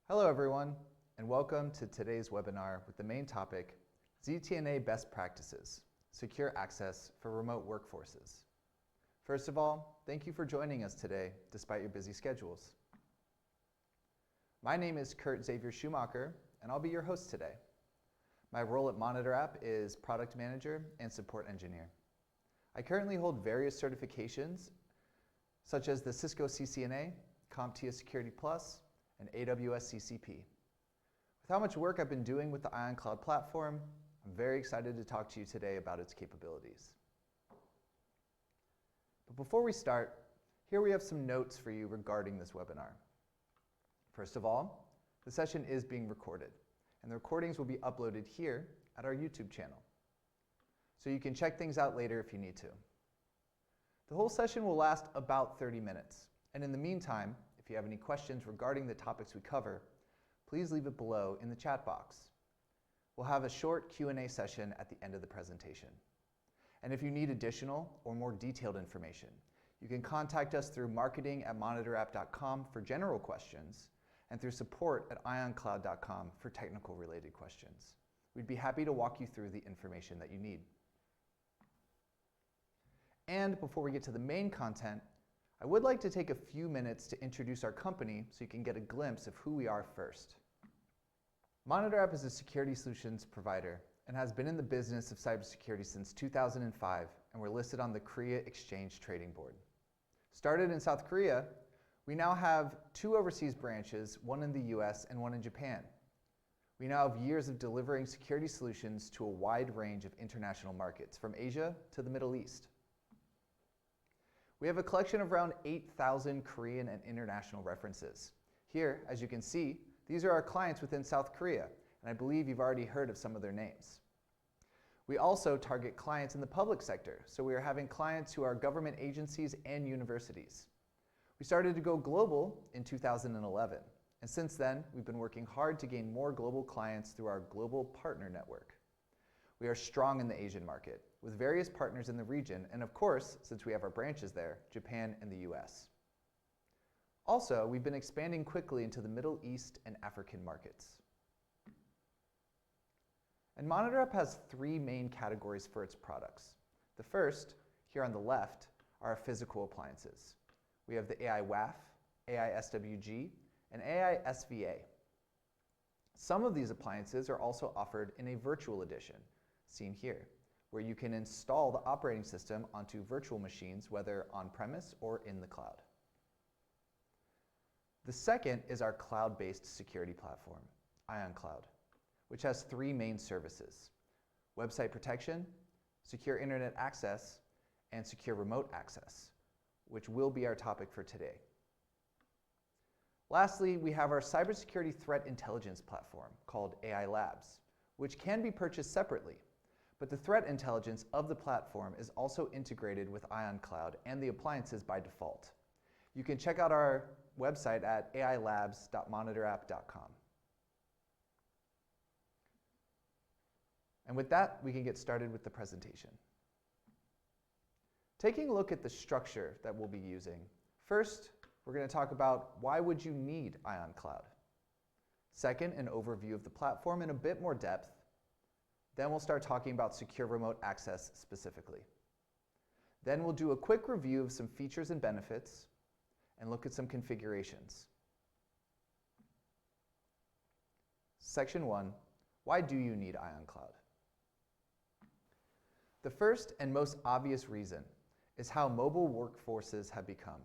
Hello everyone, and welcome to today's webinar with the main topic, ZTNA Best Practices, Secure Access for Remote Workforces. First of all, thank you for joining us today, despite your busy schedules. My name is Kurt Xavier Schumacher, and I'll be your host today. My role at Monitor App is Product Manager and Support Engineer. I currently hold various certifications, such as the Cisco CCNA, CompTIA Security Plus, and AWS CCP. With how much work I've been doing with the Ion Cloud platform, I'm very excited to talk to you today about its capabilities. But before we start, here we have some notes for you regarding this webinar. First of all, the session is being recorded, and the recordings will be uploaded here at our YouTube channel. So you can check things out later if you need to. The whole session will last about 30 minutes, and in the meantime, if you have any questions regarding the topics we cover, please leave it below in the chat box. We'll have a short Q&A session at the end of the presentation. And if you need additional or more detailed information, you can contact us through marketing@monitorapp.com for general questions and through support@ioncloud.com for technical related questions. We'd be happy to walk you through the information that you need. And before we get to the main content, I would like to take a few minutes to introduce our company so you can get a glimpse of who we are first. Monitor App is a security solutions provider and has been in the business of cybersecurity since 2005, and we're listed on the Korea Exchange Trading Board. Started in South Korea, we now have 2 overseas branches, one in the US and one in Japan. We now have years of delivering security solutions to a wide range of international markets, from Asia to the Middle East. We have a collection of around 8,000 Korean and international references. Here, as you can see, these are our clients within South Korea, and I believe you've already heard of some of their names. We also target clients in the public sector, so we are having clients who are government agencies and universities. We started to go global in 2011, and since then, we've been working hard to gain more global clients through our global partner network. We are strong in the Asian market, with various partners in the region, and of course, since we have our branches there, Japan and the US. Also, we've been expanding quickly into the Middle East and African markets. And Monitor App has 3 main categories for its products. The first, here on the left, are our physical appliances. We have the AI WAF, AI SWG, and AI SVA. Some of these appliances are also offered in a virtual edition, seen here, where you can install the operating system onto virtual machines, whether on-premise or in the cloud. The second is our cloud-based security platform, Ion Cloud, which has 3 main services: website protection, secure internet access, and secure remote access, which will be our topic for today. Lastly, we have our cybersecurity threat intelligence platform called AI Labs, which can be purchased separately. But the threat intelligence of the platform is also integrated with Ion Cloud and the appliances by default. You can check out our website at ailabs.monitorapp.com. And with that, we can get started with the presentation. Taking a look at the structure that we'll be using, first, we're going to talk about why would you need Ion Cloud. Second, an overview of the platform in a bit more depth. Then we'll start talking about secure remote access specifically. Then we'll do a quick review of some features and benefits and look at some configurations. Section 1, why do you need Ion Cloud? The first and most obvious reason is how mobile workforces have become.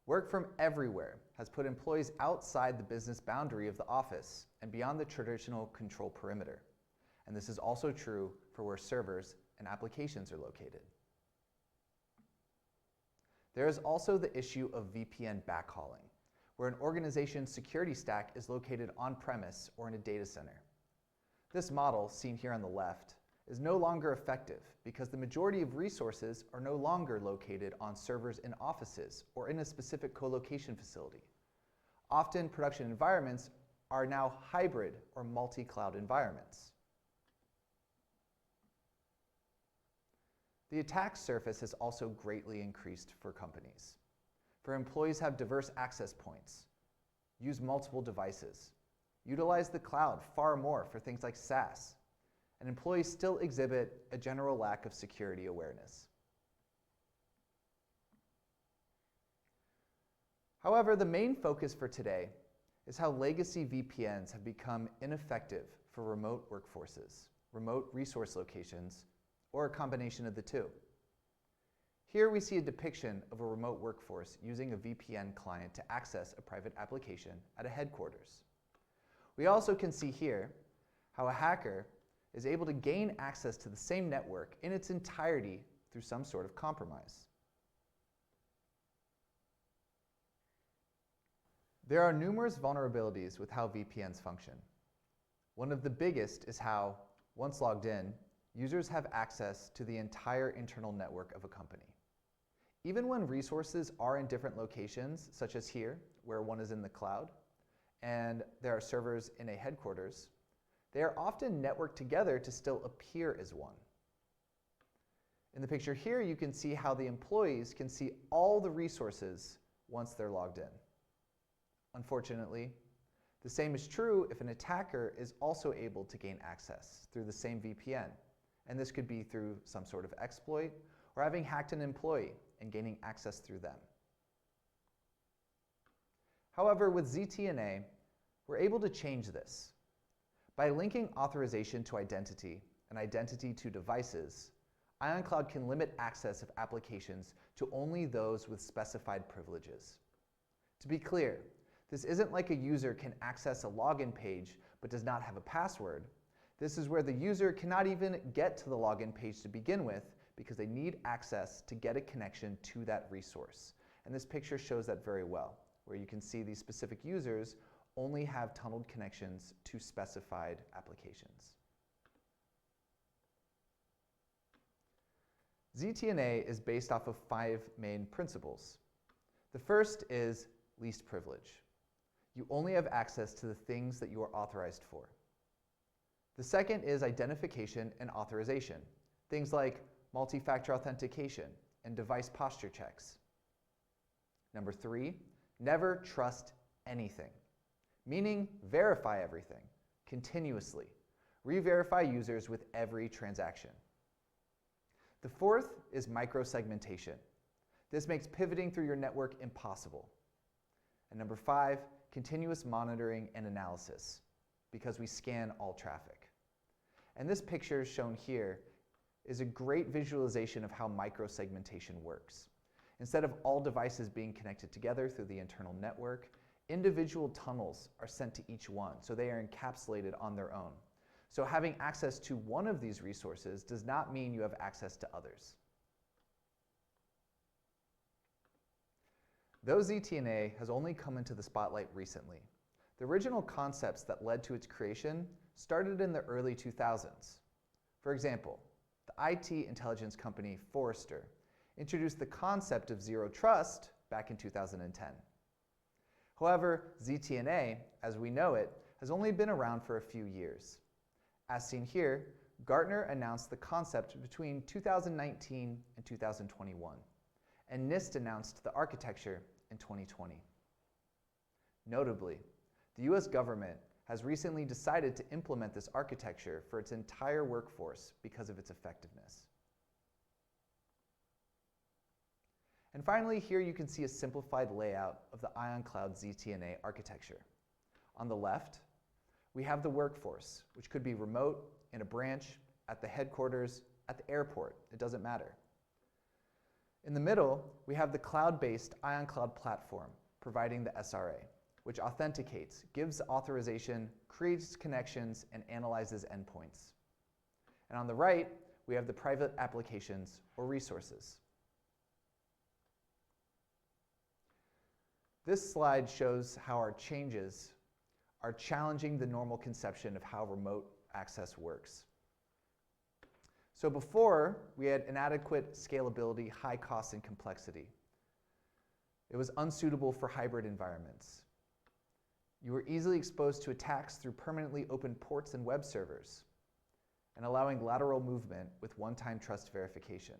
Work from everywhere has put employees outside the business boundary of the office and beyond the traditional control perimeter. And this is also true for where servers and applications are located. There is also the issue of VPN backhauling, where an organization's security stack is located on-premise or in a data center. This model, seen here on the left, is no longer effective because the majority of resources are no longer located on servers in offices or in a specific co-location facility. Often, production environments are now hybrid or multi-cloud environments. The attack surface has also greatly increased for companies. For employees have diverse access points, use multiple devices, utilize the cloud far more for things like SaaS, and employees still exhibit a general lack of security awareness. However, the main focus for today is how legacy VPNs have become ineffective for remote workforces, remote resource locations, or a combination of the two. Here we see a depiction of a remote workforce using a VPN client to access a private application at a headquarters. We also can see here how a hacker is able to gain access to the same network in its entirety through some sort of compromise. There are numerous vulnerabilities with how VPNs function. One of the biggest is how, once logged in, users have access to the entire internal network of a company. Even when resources are in different locations, such as here, where one is in the cloud, and there are servers in a headquarters, they are often networked together to still appear as one. In the picture here, you can see how the employees can see all the resources once they're logged in. Unfortunately, the same is true if an attacker is also able to gain access through the same VPN, and this could be through some sort of exploit or having hacked an employee and gaining access through them. However, with ZTNA, we're able to change this. By linking authorization to identity and identity to devices, IonCloud can limit access of applications to only those with specified privileges. To be clear, this isn't like a user can access a login page but does not have a password. This is where the user cannot even get to the login page to begin with because they need access to get a connection to that resource. And this picture shows that very well, where you can see these specific users only have tunneled connections to specified applications. ZTNA is based off of 5 main principles. The first is least privilege. You only have access to the things that you are authorized for. The second is identification and authorization, things like multi-factor authentication and device posture checks. Number 3, never trust anything, meaning verify everything continuously. Re-verify users with every transaction. The fourth is micro-segmentation. This makes pivoting through your network impossible. And number 5, continuous monitoring and analysis, because we scan all traffic. And this picture shown here is a great visualization of how micro-segmentation works. Instead of all devices being connected together through the internal network, individual tunnels are sent to each one, so they are encapsulated on their own. So having access to one of these resources does not mean you have access to others. Though ZTNA has only come into the spotlight recently, the original concepts that led to its creation started in the early 2000s. For example, the IT intelligence company Forrester introduced the concept of zero trust back in 2010. However, ZTNA, as we know it, has only been around for a few years. As seen here, Gartner announced the concept between 2019 and 2021, and NIST announced the architecture in 2020. Notably, the US government has recently decided to implement this architecture for its entire workforce because of its effectiveness. And finally, here you can see a simplified layout of the IonCloud ZTNA architecture. On the left, we have the workforce, which could be remote, in a branch, at the headquarters, at the airport, it doesn't matter. In the middle, we have the cloud-based IonCloud platform, providing the SRA, which authenticates, gives authorization, creates connections, and analyzes endpoints. And on the right, we have the private applications or resources. This slide shows how our changes are challenging the normal conception of how remote access works. So before, we had inadequate scalability, high cost, and complexity. It was unsuitable for hybrid environments. You were easily exposed to attacks through permanently open ports and web servers, and allowing lateral movement with one-time trust verification.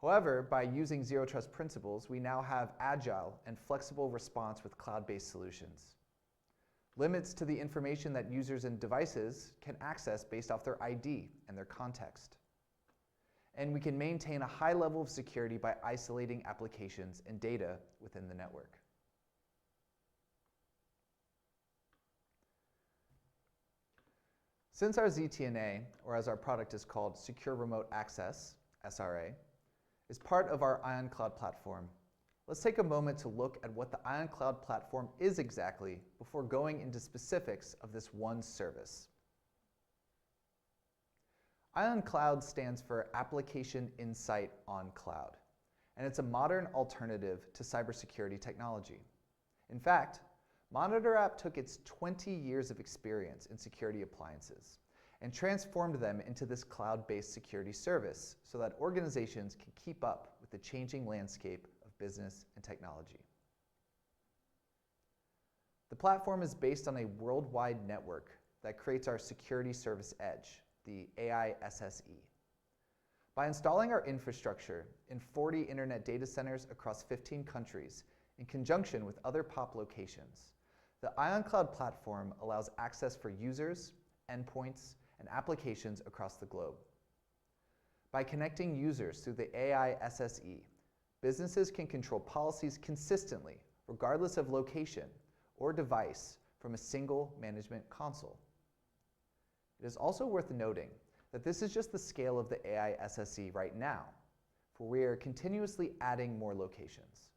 However, by using zero trust principles, we now have agile and flexible response with cloud-based solutions. limits to the information that users and devices can access based off their ID and their context. And we can maintain a high level of security by isolating applications and data within the network. Since our ZTNA, or as our product is called, Secure Remote Access, SRA, is part of our Ion Cloud platform, let's take a moment to look at what the Ion Cloud platform is exactly before going into specifics of this one service. Ion Cloud stands for Application Insight on Cloud, and it's a modern alternative to cybersecurity technology. In fact, MonitorApp took its 20 years of experience in security appliances and transformed them into this cloud-based security service so that organizations can keep up with the changing landscape of business and technology. The platform is based on a worldwide network that creates our security service edge, the AI SSE. By installing our infrastructure in 40 internet data centers across 15 countries in conjunction with other POP locations, the Ion Cloud platform allows access for users, endpoints, and applications across the globe. By connecting users through the AI SSE, businesses can control policies consistently, regardless of location or device, from a single management console. It is also worth noting that this is just the scale of the AI SSE right now, for we are continuously adding more locations.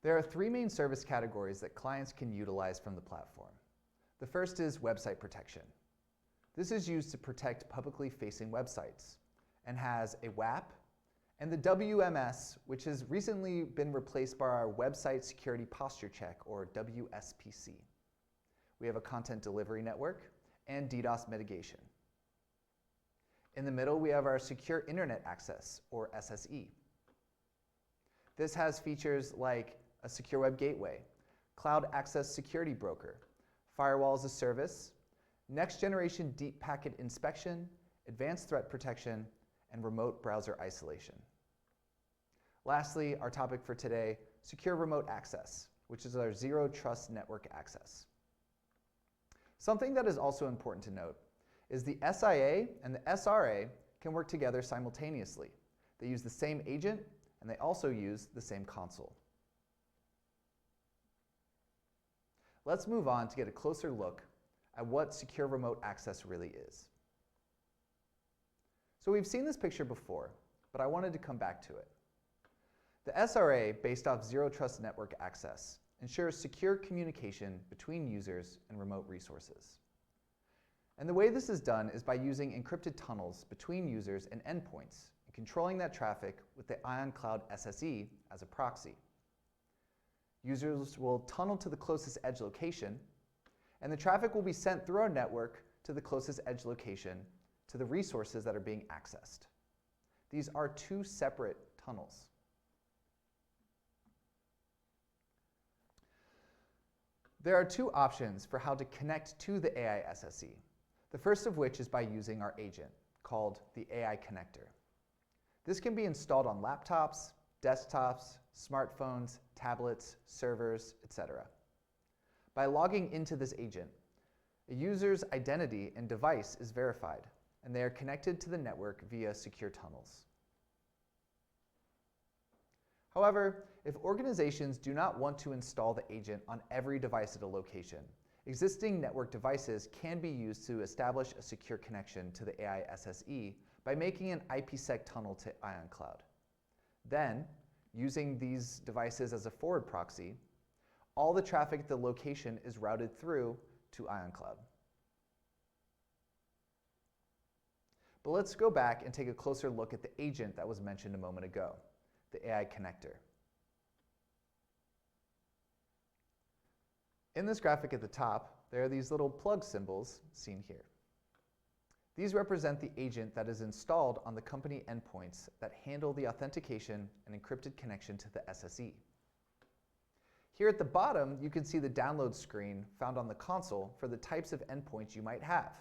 There are three main service categories that clients can utilize from the platform. The first is website protection. This is used to protect publicly facing websites and has a WAP and the WMS, which has recently been replaced by our Website Security Posture Check, or WSPC. We have a content delivery network and DDoS mitigation. In the middle, we have our Secure Internet Access, or SSE. This has features like a secure web gateway, cloud access security broker, firewall as a service, next generation deep packet inspection, advanced threat protection, and remote browser isolation. Lastly, our topic for today, secure remote access, which is our zero trust network access. Something that is also important to note is the SIA and the SRA can work together simultaneously. They use the same agent and they also use the same console. Let's move on to get a closer look at what secure remote access really is. So we've seen this picture before, but I wanted to come back to it. The SRA, based off zero trust network access, ensures secure communication between users and remote resources. And the way this is done is by using encrypted tunnels between users and endpoints and controlling that traffic with the Ion Cloud SSE as a proxy. Users will tunnel to the closest edge location, and the traffic will be sent through our network to the closest edge location to the resources that are being accessed. These are two separate tunnels. There are two options for how to connect to the AI SSE. The first of which is by using our agent, called the AI connector. This can be installed on laptops, desktops, smartphones, tablets, servers, etc. By logging into this agent, a user's identity and device is verified, and they are connected to the network via secure tunnels. However, if organizations do not want to install the agent on every device at a location, existing network devices can be used to establish a secure connection to the AI SSE by making an IPsec tunnel to Ion Cloud. Then, using these devices as a forward proxy, all the traffic at the location is routed through to Ion Cloud. But let's go back and take a closer look at the agent that was mentioned a moment ago, the AI connector. In this graphic at the top, there are these little plug symbols seen here. These represent the agent that is installed on the company endpoints that handle the authentication and encrypted connection to the SSE. Here at the bottom, you can see the download screen found on the console for the types of endpoints you might have.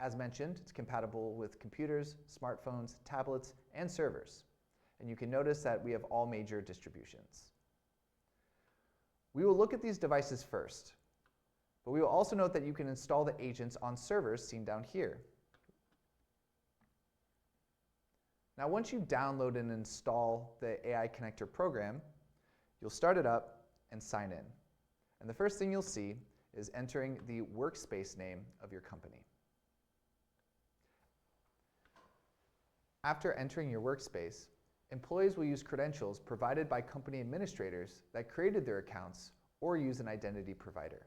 As mentioned, it's compatible with computers, smartphones, tablets, and servers. And you can notice that we have all major distributions. We will look at these devices first, but we will also note that you can install the agents on servers seen down here. Now, once you download and install the AI Connector program, you'll start it up and sign in. And the first thing you'll see is entering the workspace name of your company. After entering your workspace, employees will use credentials provided by company administrators that created their accounts or use an identity provider.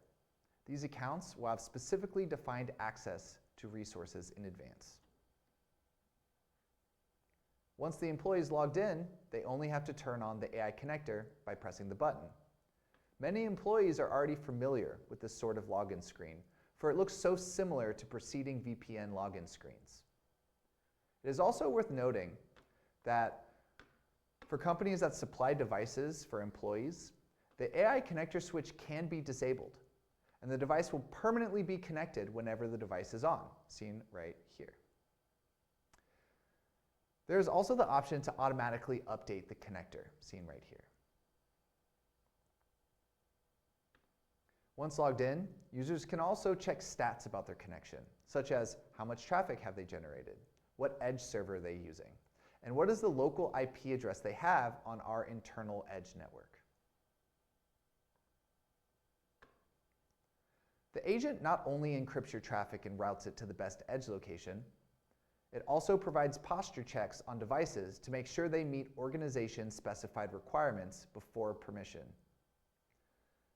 These accounts will have specifically defined access to resources in advance. Once the employee is logged in, they only have to turn on the AI connector by pressing the button. Many employees are already familiar with this sort of login screen, for it looks so similar to preceding VPN login screens. It is also worth noting that for companies that supply devices for employees, the AI connector switch can be disabled, and the device will permanently be connected whenever the device is on, seen right here. There is also the option to automatically update the connector, seen right here. Once logged in, users can also check stats about their connection, such as how much traffic have they generated, what edge server are they using, and what is the local IP address they have on our internal edge network. The agent not only encrypts your traffic and routes it to the best edge location, it also provides posture checks on devices to make sure they meet organization-specified requirements before permission.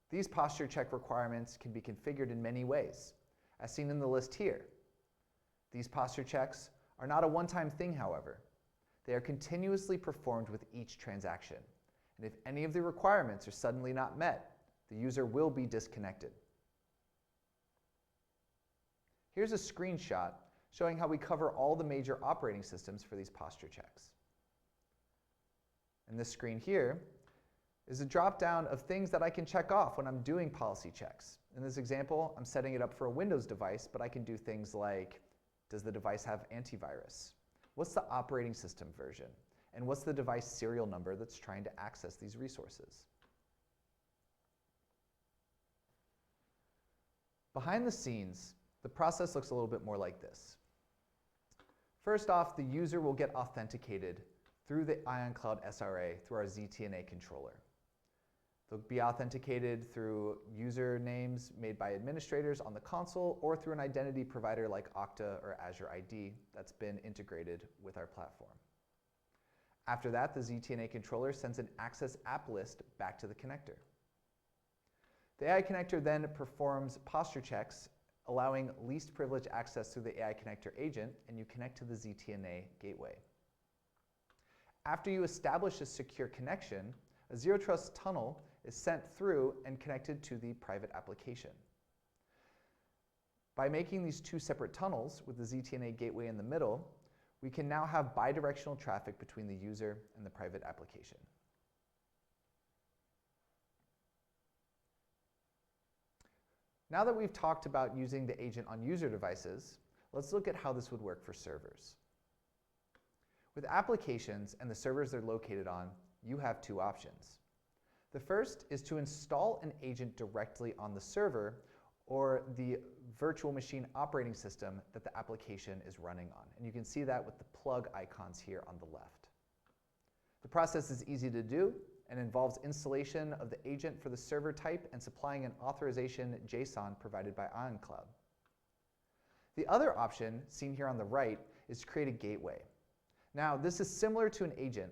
These posture check requirements can be configured in many ways, as seen in the list here. These posture checks are not a one-time thing, however. They are continuously performed with each transaction, and if any of the requirements are suddenly not met, the user will be disconnected. Here's a screenshot showing how we cover all the major operating systems for these posture checks. And this screen here is a drop-down of things that I can check off when I'm doing policy checks. In this example, I'm setting it up for a Windows device, but I can do things like, does the device have antivirus? What's the operating system version? And what's the device serial number that's trying to access these resources? Behind the scenes, the process looks a little bit more like this. First off, the user will get authenticated through the IonCloud SRA through our ZTNA controller. They'll be authenticated through usernames made by administrators on the console or through an identity provider like Okta or Azure ID that's been integrated with our platform. After that, the ZTNA controller sends an access app list back to the connector. The AI connector then performs posture checks, allowing least privilege access through the AI connector agent, and you connect to the ZTNA gateway. After you establish a secure connection, a zero trust tunnel is sent through and connected to the private application. By making these two separate tunnels with the ZTNA gateway in the middle, we can now have bidirectional traffic between the user and the private application. Now that we've talked about using the agent on user devices, let's look at how this would work for servers. With applications and the servers they're located on, you have two options. The first is to install an agent directly on the server or the virtual machine operating system that the application is running on. And you can see that with the plug icons here on the left. The process is easy to do and involves installation of the agent for the server type and supplying an authorization JSON provided by IonCloud. The other option, seen here on the right, is to create a gateway. Now, this is similar to an agent,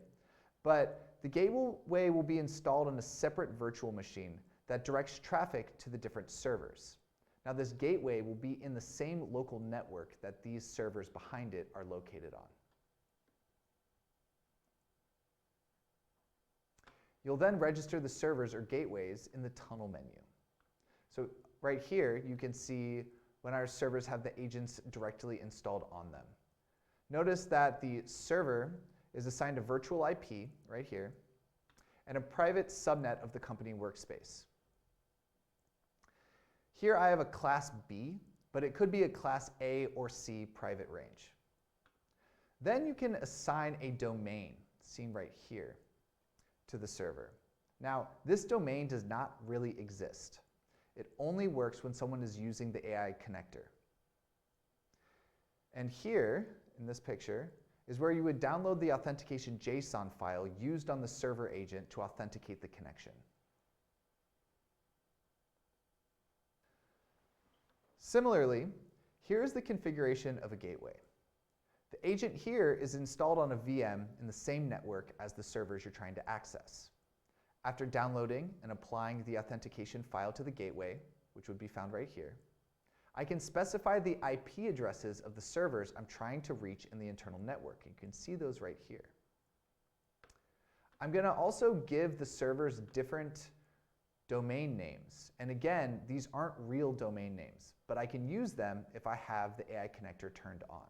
but the gateway will be installed on a separate virtual machine that directs traffic to the different servers. Now, this gateway will be in the same local network that these servers behind it are located on. You'll then register the servers or gateways in the tunnel menu. So right here, you can see when our servers have the agents directly installed on them. Notice that the server is assigned a virtual IP right here and a private subnet of the company workspace. Here I have a class B, but it could be a class A or C private range. Then you can assign a domain, seen right here, to the server. Now, this domain does not really exist. It only works when someone is using the AI connector. And here, in this picture, is where you would download the authentication JSON file used on the server agent to authenticate the connection. Similarly, here's the configuration of a gateway. The agent here is installed on a VM in the same network as the servers you're trying to access. After downloading and applying the authentication file to the gateway, which would be found right here, I can specify the IP addresses of the servers I'm trying to reach in the internal network. You can see those right here. I'm going to also give the servers different domain names. And again, these aren't real domain names, but I can use them if I have the AI connector turned on.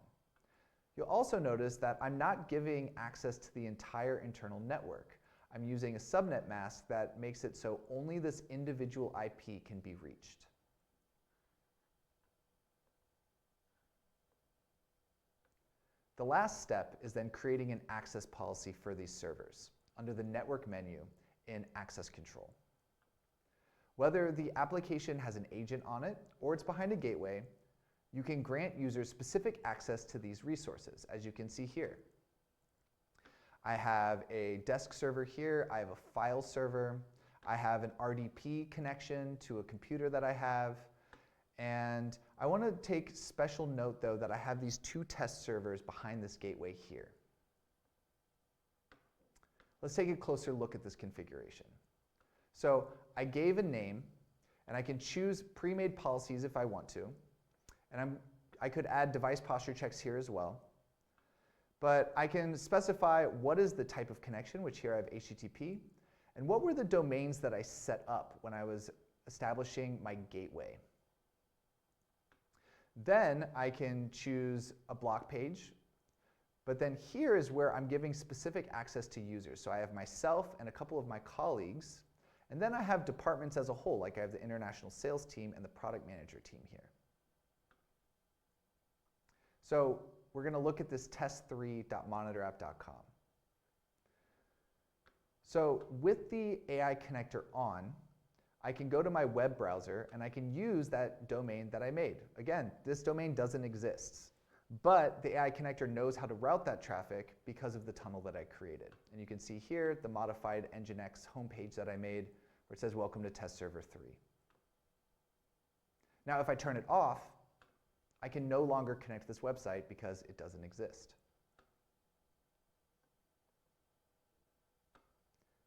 You'll also notice that I'm not giving access to the entire internal network. I'm using a subnet mask that makes it so only this individual IP can be reached. The last step is then creating an access policy for these servers under the network menu in access control. Whether the application has an agent on it or it's behind a gateway, you can grant users specific access to these resources, as you can see here. I have a desk server here, I have a file server, I have an RDP connection to a computer that I have, and I want to take special note though that I have these two test servers behind this gateway here. Let's take a closer look at this configuration. So I gave a name, and I can choose pre-made policies if I want to, and I could add device posture checks here as well. But I can specify what is the type of connection, which here I have HTTP, and what were the domains that I set up when I was establishing my gateway. Then I can choose a block page, but then here is where I'm giving specific access to users. So I have myself and a couple of my colleagues, and then I have departments as a whole, like I have the international sales team and the product manager team here. So we're going to look at this test3.monitorapp.com. So with the AI connector on, I can go to my web browser and I can use that domain that I made. Again, this domain doesn't exist, but the AI connector knows how to route that traffic because of the tunnel that I created. And you can see here the modified Nginx homepage that I made where it says welcome to test server 3. Now if I turn it off, I can no longer connect to this website because it doesn't exist.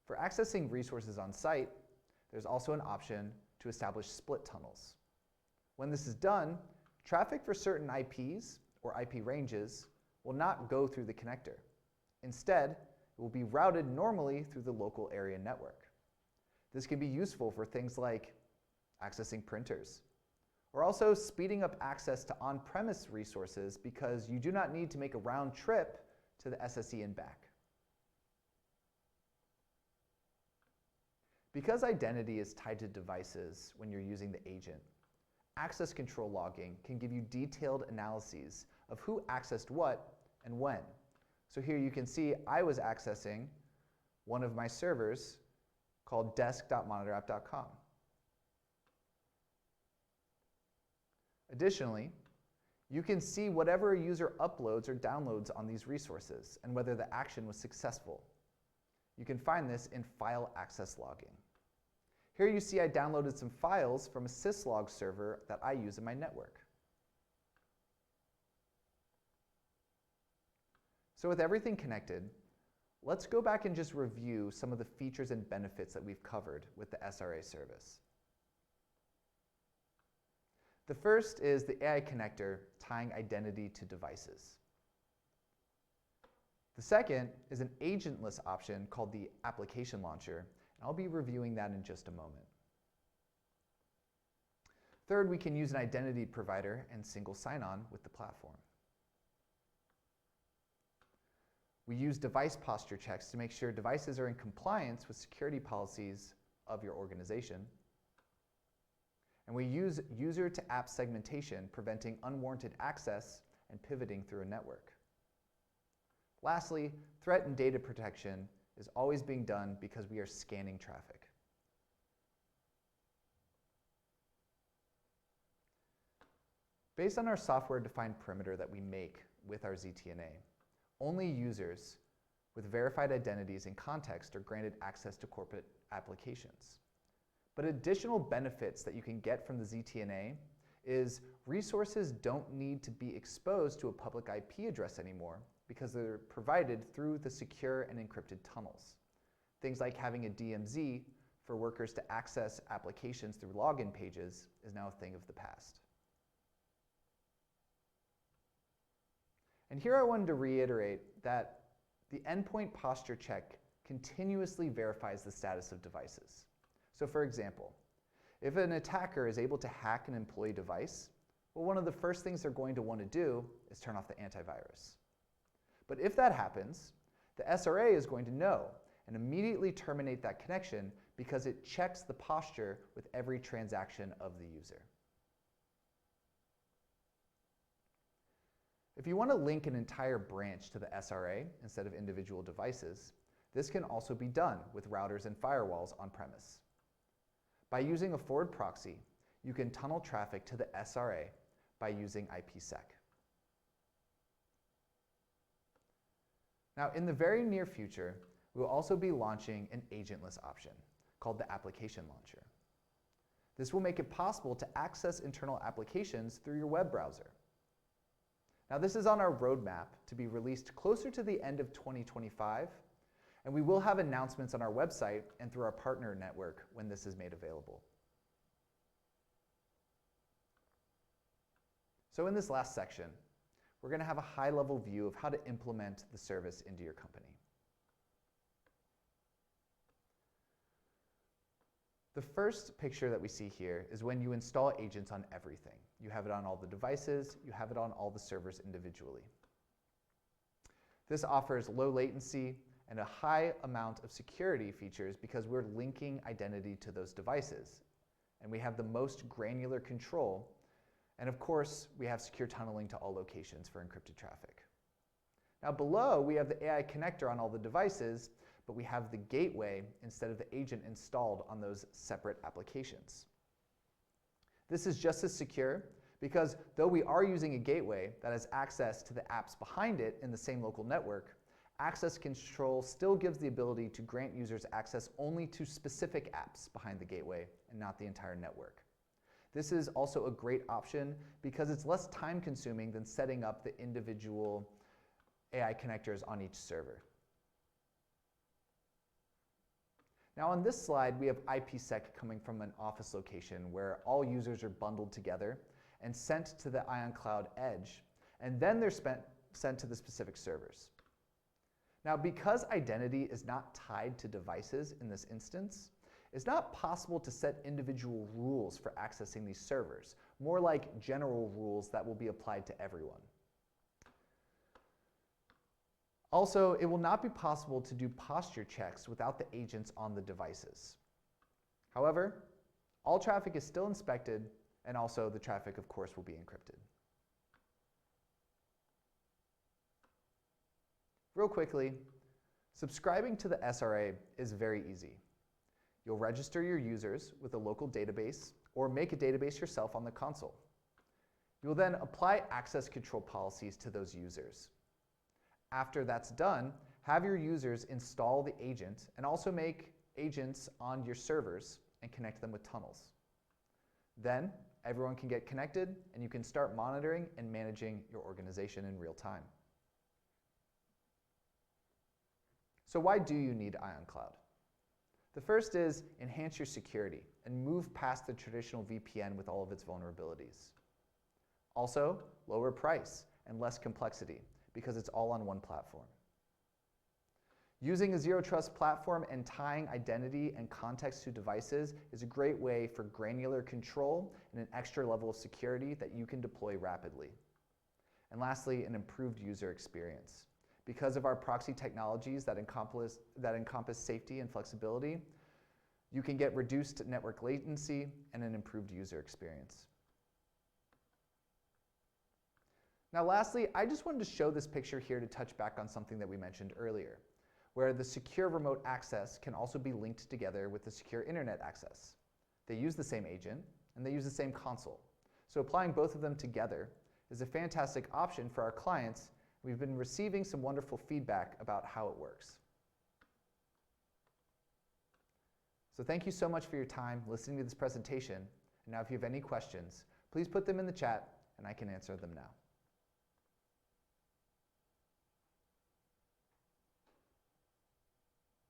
For accessing resources on site, there's also an option to establish split tunnels. When this is done, traffic for certain IPs or IP ranges will not go through the connector. Instead, it will be routed normally through the local area network. This can be useful for things like accessing printers, or also speeding up access to on-premise resources because you do not need to make a round trip to the SSE and back. Because identity is tied to devices when you're using the agent, access control logging can give you detailed analyses of who accessed what and when. So here you can see I was accessing one of my servers called desk.monitorapp.com. Additionally, you can see whatever a user uploads or downloads on these resources and whether the action was successful. You can find this in file access logging. Here you see I downloaded some files from a syslog server that I use in my network. So with everything connected, let's go back and just review some of the features and benefits that we've covered with the SRA service. The first is the AI connector tying identity to devices. The second is an agentless option called the application launcher, and I'll be reviewing that in just a moment. Third, we can use an identity provider and single sign-on with the platform. We use device posture checks to make sure devices are in compliance with security policies of your organization. And we use user-to-app segmentation, preventing unwarranted access and pivoting through a network. Lastly, threat and data protection is always being done because we are scanning traffic. Based on our software-defined perimeter that we make with our ZTNA, only users with verified identities and context are granted access to corporate applications. But additional benefits that you can get from the ZTNA is resources don't need to be exposed to a public IP address anymore because they're provided through the secure and encrypted tunnels. Things like having a DMZ for workers to access applications through login pages is now a thing of the past. And here I wanted to reiterate that the endpoint posture check continuously verifies the status of devices. So for example, if an attacker is able to hack an employee device, well, one of the first things they're going to want to do is turn off the antivirus. But if that happens, the SRA is going to know and immediately terminate that connection because it checks the posture with every transaction of the user. If you want to link an entire branch to the SRA instead of individual devices, this can also be done with routers and firewalls on premise. By using a forward proxy, you can tunnel traffic to the SRA by using IPsec. Now, in the very near future, we will also be launching an agentless option called the Application Launcher. This will make it possible to access internal applications through your web browser. Now, this is on our roadmap to be released closer to the end of 2025, and we will have announcements on our website and through our partner network when this is made available. So in this last section, we're going to have a high-level view of how to implement the service into your company. The first picture that we see here is when you install agents on everything. You have it on all the devices, you have it on all the servers individually. This offers low latency and a high amount of security features because we're linking identity to those devices. And we have the most granular control. And of course, we have secure tunneling to all locations for encrypted traffic. Now below, we have the AI connector on all the devices, but we have the gateway instead of the agent installed on those separate applications. This is just as secure because though we are using a gateway that has access to the apps behind it in the same local network, access control still gives the ability to grant users access only to specific apps behind the gateway and not the entire network. This is also a great option because it's less time consuming than setting up the individual AI connectors on each server. Now on this slide, we have IPsec coming from an office location where all users are bundled together and sent to the Ion Cloud edge, and then they're sent to the specific servers. Now because identity is not tied to devices in this instance, it's not possible to set individual rules for accessing these servers, more like general rules that will be applied to everyone. Also, it will not be possible to do posture checks without the agents on the devices. However, all traffic is still inspected, and also the traffic, of course, will be encrypted. Real quickly, subscribing to the SRA is very easy. You'll register your users with a local database or make a database yourself on the console. You'll then apply access control policies to those users. After that's done, have your users install the agent and also make agents on your servers and connect them with tunnels. Then everyone can get connected and you can start monitoring and managing your organization in real time. So why do you need Ion Cloud? The first is enhance your security and move past the traditional VPN with all of its vulnerabilities. Also, lower price and less complexity because it's all on one platform. Using a zero trust platform and tying identity and context to devices is a great way for granular control and an extra level of security that you can deploy rapidly. And lastly, an improved user experience. Because of our proxy technologies that encompass safety and flexibility, you can get reduced network latency and an improved user experience. Now lastly, I just wanted to show this picture here to touch back on something that we mentioned earlier, where the secure remote access can also be linked together with the secure internet access. They use the same agent, and they use the same console. So applying both of them together is a fantastic option for our clients. We've been receiving some wonderful feedback about how it works. So thank you so much for your time listening to this presentation. And now if you have any questions, please put them in the chat and I can answer them now.